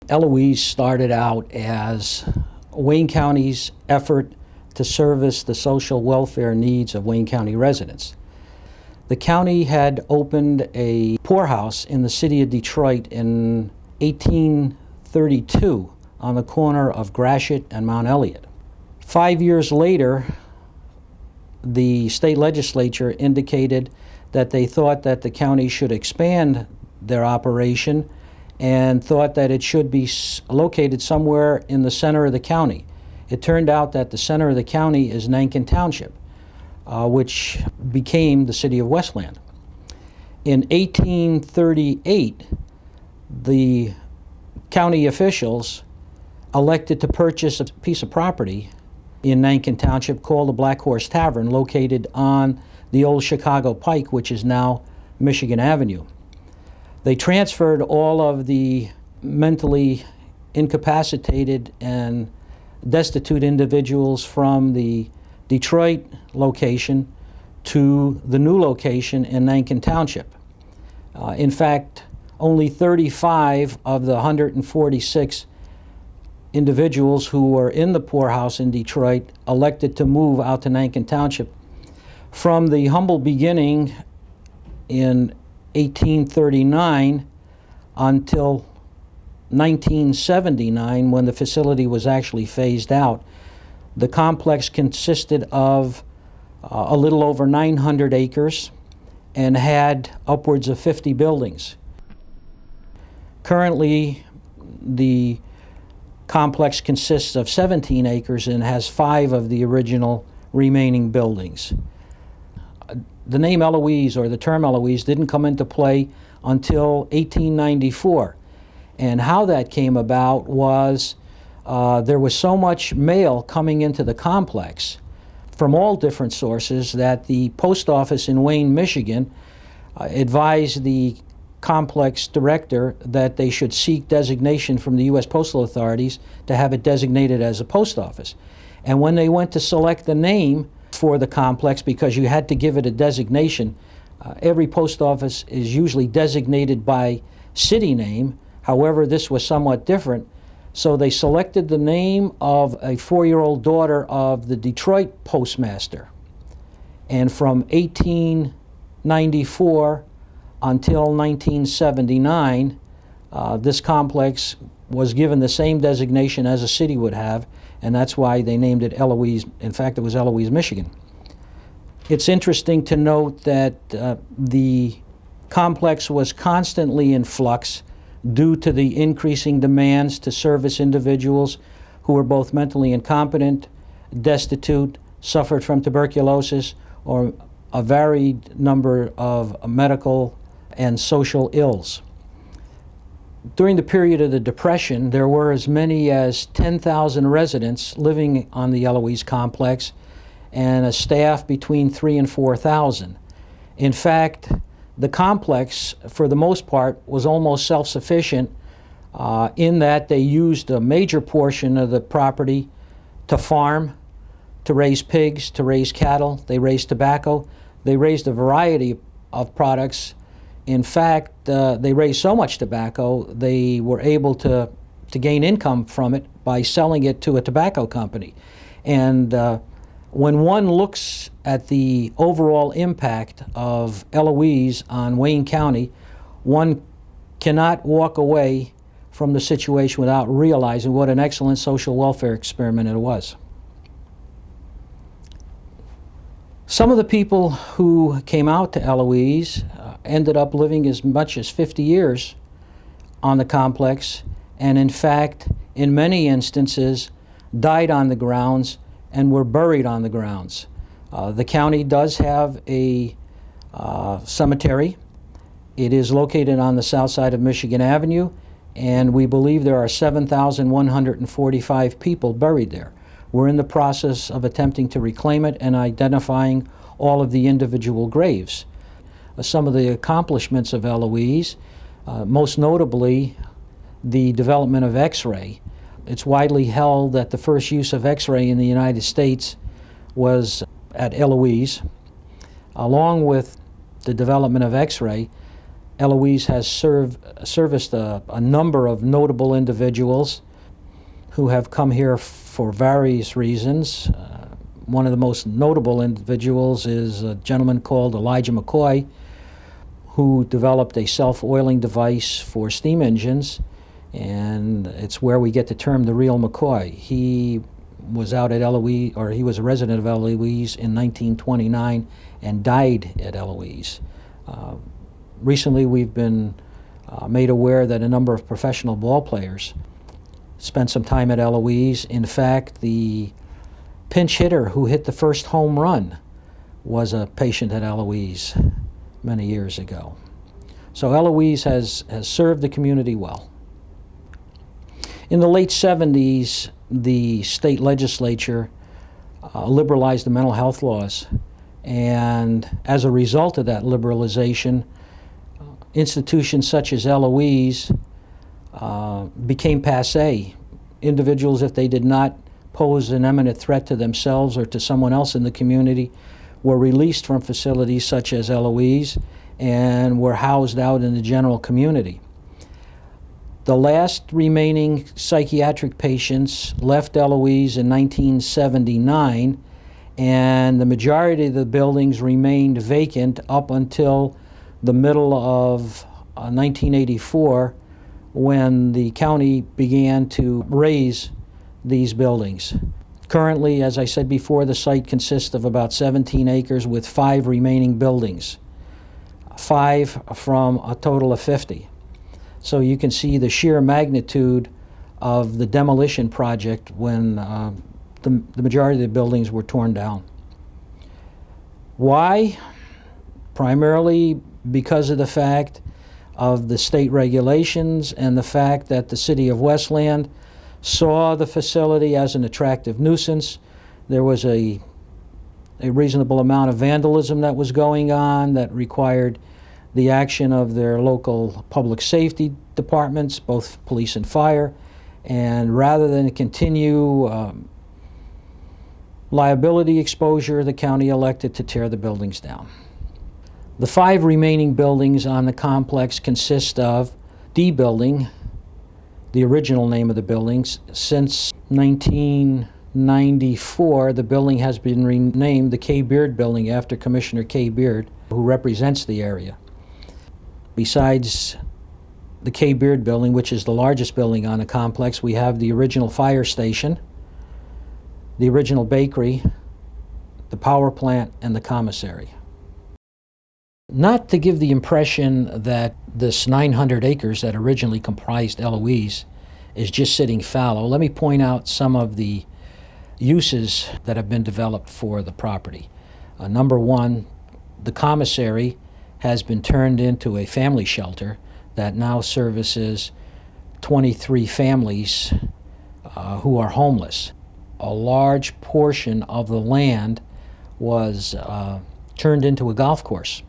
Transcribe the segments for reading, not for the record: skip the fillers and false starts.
Eloise started out as Wayne County's effort to service the social welfare needs of Wayne County residents. The county had opened a poorhouse in the city of Detroit in 1832 on the corner of Gratiot and Mount Elliott. 5 years later, the state legislature indicated that they thought that the county should expand their operation and thought that it should be located somewhere in the center of the county. It turned out that the center of the county is Nankin Township, which became the city of Westland. In 1838, the county officials elected to purchase a piece of property in Nankin Township called the Black Horse Tavern, located on the old Chicago Pike, which is now Michigan Avenue. They transferred all of the mentally incapacitated and destitute individuals from the Detroit location to the new location in Nankin Township. In fact, only 35 of the 146 individuals who were in the poorhouse in Detroit elected to move out to Nankin Township. From the humble beginning in 1839 until 1979, when the facility was actually phased out, the complex consisted of a little over 900 acres and had upwards of 50 buildings. Currently, the complex consists of 17 acres and has 5 of the original remaining buildings. The name Eloise, or the term Eloise, didn't come into play until 1894. And how that came about was there was so much mail coming into the complex from all different sources that the post office in Wayne, Michigan, advised the complex director that they should seek designation from the U.S. Postal Authorities to have it designated as a post office. And when they went to select the name for the complex, because you had to give it a designation, every post office is usually designated by city name. However, this was somewhat different. So they selected the name of a 4-year-old daughter of the Detroit postmaster. And from 1894 until 1979, this complex was given the same designation as a city would have, and that's why they named it Eloise. In fact, it was Eloise, Michigan. It's interesting to note that the complex was constantly in flux due to the increasing demands to service individuals who were both mentally incompetent, destitute, suffered from tuberculosis, or a varied number of medical and social ills. During the period of the Depression, there were as many as 10,000 residents living on the Eloise complex and a staff between 3,000 and 4,000. In fact, the complex, for the most part, was almost self-sufficient in that they used a major portion of the property to farm, to raise pigs, to raise cattle. They raised tobacco. They raised a variety of products. In fact, they raised so much tobacco, they were able to gain income from it by selling it to a tobacco company. And when one looks at the overall impact of Eloise on Wayne County, one cannot walk away from the situation without realizing what an excellent social welfare experiment it was. Some of the people who came out to Eloise ended up living as much as 50 years on the complex, and in fact, in many instances, died on the grounds and were buried on the grounds. The county does have a cemetery. It is located on the south side of Michigan Avenue, and we believe there are 7,145 people buried there. We're in the process of attempting to reclaim it and identifying all of the individual graves. Some of the accomplishments of Eloise, most notably the development of X-ray. It's widely held that the first use of X-ray in the United States was at Eloise. Along with the development of X-ray, Eloise has serviced a number of notable individuals who have come here for various reasons. One of the most notable individuals is a gentleman called Elijah McCoy, who developed a self-oiling device for steam engines, and it's where we get the term the real McCoy. He was out at Eloise, or he was a resident of Eloise in 1929 and died at Eloise. Recently we've been made aware that a number of professional ball players spent some time at Eloise. In fact, the pinch hitter who hit the first home run was a patient at Eloise many years ago. So Eloise has served the community well. In the late 70s, the state legislature liberalized the mental health laws, and as a result of that liberalization, institutions such as Eloise became passé. Individuals, if they did not pose an imminent threat to themselves or to someone else in the community, were released from facilities such as Eloise and were housed out in the general community. The last remaining psychiatric patients left Eloise in 1979, and the majority of the buildings remained vacant up until the middle of 1984, when the county began to raise these buildings. Currently, as I said before, the site consists of about 17 acres with 5 remaining buildings, 5 from a total of 50. So you can see the sheer magnitude of the demolition project when the majority of the buildings were torn down. Why? Primarily because of the fact of the state regulations and the fact that the city of Westland saw the facility as an attractive nuisance. There was a reasonable amount of vandalism that was going on that required the action of their local public safety departments, both police and fire, and rather than continue liability exposure, the county elected to tear the buildings down. The 5 remaining buildings on the complex consist of D Building, the original name of the buildings. Since 1994, the building has been renamed the K. Beard Building after Commissioner K. Beard, who represents the area. Besides the K. Beard Building, which is the largest building on the complex, we have the original fire station, the original bakery, the power plant, and the commissary. Not to give the impression that this 900 acres that originally comprised Eloise is just sitting fallow, let me point out some of the uses that have been developed for the property. Number one, the commissary has been turned into a family shelter that now services 23 families who are homeless. A large portion of the land was turned into a golf course.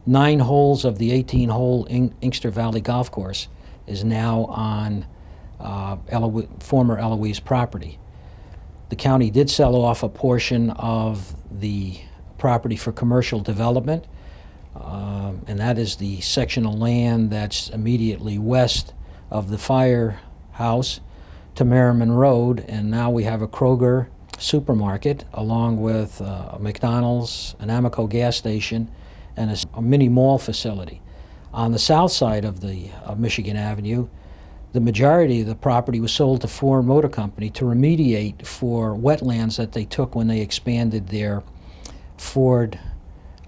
9 holes of the 18-hole Inkster Valley Golf Course is now on former Eloise property. The county did sell off a portion of the property for commercial development, and that is the section of land that's immediately west of the firehouse to Merriman Road, and now we have a Kroger supermarket along with a McDonald's, an Amoco gas station, and a mini mall facility. On the south side of Michigan Avenue, the majority of the property was sold to Ford Motor Company to remediate for wetlands that they took when they expanded their Ford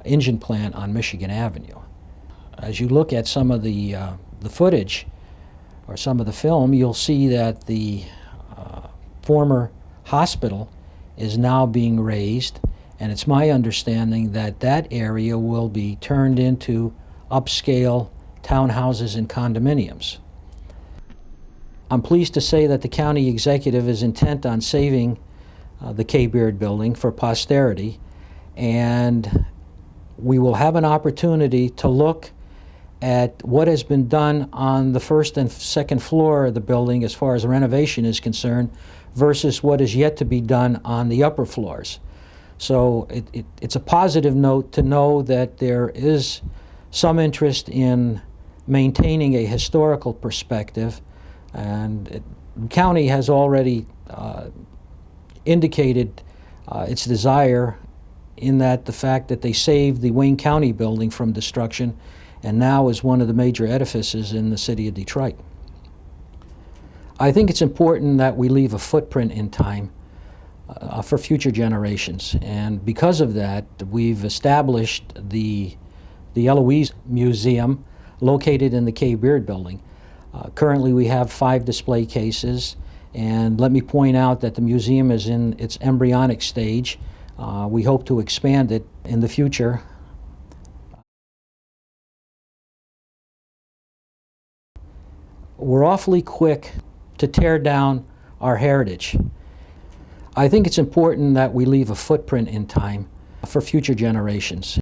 engine plant on Michigan Avenue. As you look at some of the footage or some of the film, you'll see that the former hospital is now being raised, and it's my understanding that that area will be turned into upscale townhouses and condominiums. I'm pleased to say that the county executive is intent on saving the K. Beard Building for posterity, and we will have an opportunity to look at what has been done on the first and second floor of the building as far as renovation is concerned versus what is yet to be done on the upper floors. So it's a positive note to know that there is some interest in maintaining a historical perspective, and the county has already indicated its desire in that the fact that they saved the Wayne County building from destruction and now is one of the major edifices in the city of Detroit. I think it's important that we leave a footprint in time for future generations, and because of that we've established the Eloise Museum located in the K. Beard building. Currently we have 5 display cases, and let me point out that the museum is in its embryonic stage. We hope to expand it in the future. We're awfully quick to tear down our heritage. I think it's important that we leave a footprint in time for future generations.